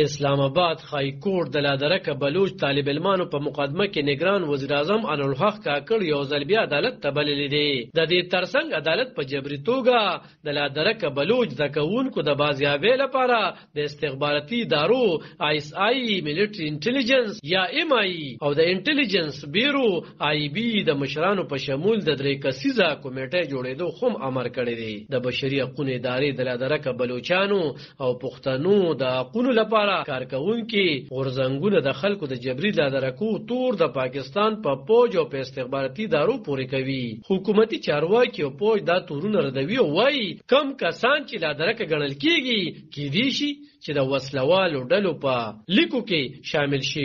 اسلام آباد خای کورټ د لادرکه بلوچ طالب علمانو په مقدمه کې نگران وزیر اعظم انوالحق کاکړ یو ځل بیا عدالت ته بللی دی. د دې ترڅنګ عدالت په جبري توګه د لادرکه بلوچ د کوونکو د بازیابۍ لپاره د استخباراتي ادارو ISI ملټری انټيليجنس یا MI او د انټيليجنس بیورو IB د مشرانو په شمول د درې کسیزه کمیټه جوړېدو خو امر کړی دی. د بشري حقوقو ادارې د لادرکه بلوچانو او پښتنو د حقوقو لپاره کارکونکي غورځنګونه د خلکو د جبري لادرکو تور د پاکستان په پوج او په استخباراتي ادارو پورې کوي. حکومتي چارواکي او پوج دا تورونه ردوي او وایي کم کسان چې لادرکه ګڼل کیږي کیدی شي چې د وسلوالو ډلو په لیکو کې شامل شي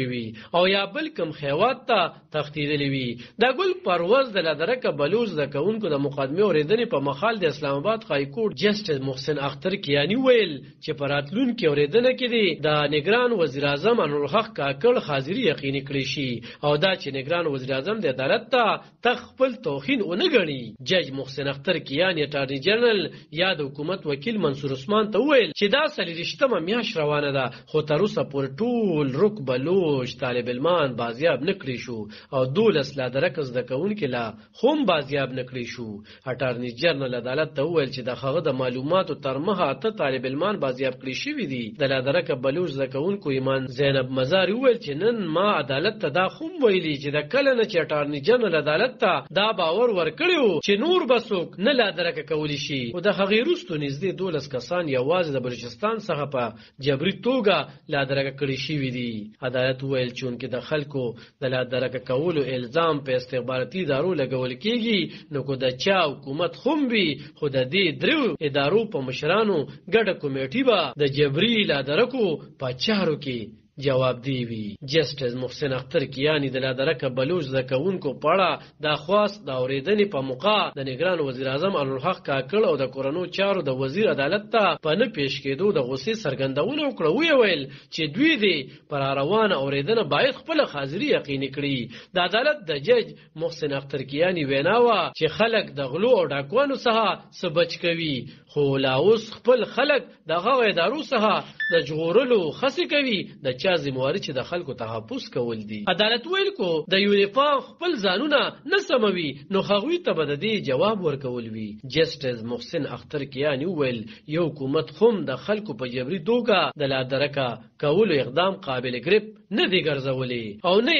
او یا بل کم خیوات ته تختیدلی وي. د ګل پرواز د لادرکه بلوچ د کوونکو د مقدمه اوریدنې په مخال د اسلام آباد خای کورټ جسټس محسن اختر کیانی ویل چې پراتلون کې اوریدنه کې دي د نگران وزیر اعظم انوالحق کاکړ حاضری یقیني کړی شي او دا چې نگران وزیر اعظم د عدالت ته تخپل توهین ونه غني. جج محسن اختر کیانی اټارنی جنرال یا د حکومت وکیل منصور عثمان ته ویل چې دا سلیریشتمه میاش روانه ده خو تر اوسه پورې ټول رک بلوچ طالب علمان بازیاب نکړي شو او 12 لادرکه زده کوونکي لا هم بازیاب نکړي شو. اټارنی جنرال عدالت ته ویل چې د هغه د معلوماتو تر مخه ته طالب علمان بازیاب کړي شوی دي. د لادرکه بلوچ زکونکو ایمان زینب مزاری ویل چې نن ما عدالت ته دا خوم ویلي چې د کله نه چې اټارنی جنرال عدالت ته دا باور ورکړیو چې نور بسوک نه لادرکه کولی شي او د هغې وروسته نږدې 12 کسان یوازې د بلوچستان څخه په جبري توګه لادرکه کړي شوي دي. عدالت ویل چې د خلکو د لادرکه کولو الزام په استخباراتي ادارو لګول کیږي نو کو د چا حکومت خوم وي خو د دې درو ادارو په مشرانو ګډه کمیټه به د جبري لادرکو په چارو کې جواب دی وی. جسټس محسن اختر کیانی د لادرکه بلوچ زکونکو پړه د خواست د اوریدنې په موقع د نگران وزیر اعظم انوالحق کاکړ او د کورونو چارو د وزیر عدالت ته په نه پیش کېدو د غصې سرګندونه وکړه. ویل چې دوی دې پر روانه اوریدنه باید خپل حاضری یقیني کړي. د عدالت د جج محسن اختر کیانی ویناوه چې خلک د غلو او ډاکوانو څخه سبچ کوي خو لا اوس خپل خلک دغه ادارو څخه د جوړولو خصي کوي د چا ذمہواری چې د خلکو تحفظ کول دي. عدالت ویل کو د یونیفام خپل ځانونه نه سموي نو هغوی ته به د دې جواب ورکول وي. جسټس محسن اختر کیانی ویل یو حکومت هم د خلکو په جبري توګه د لادرکه کولو اقدام قابل ګریپ نه دی ګرځولي او نه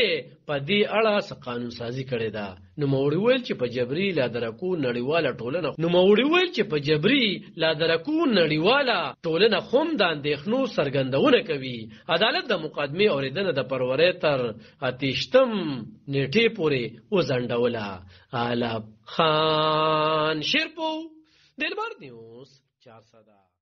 په دې اړه قانون سازی کړې ده. نو موړي ویل چې په جبري لادرکو نړیواله ټولنه هم د اندېښنو څرګندونه کوي. عدالت د مقدمه اوریدنه د فروری تر 28 نیټې پورې وځنډوله. عالم خان شیرپو دلبر نیوز 400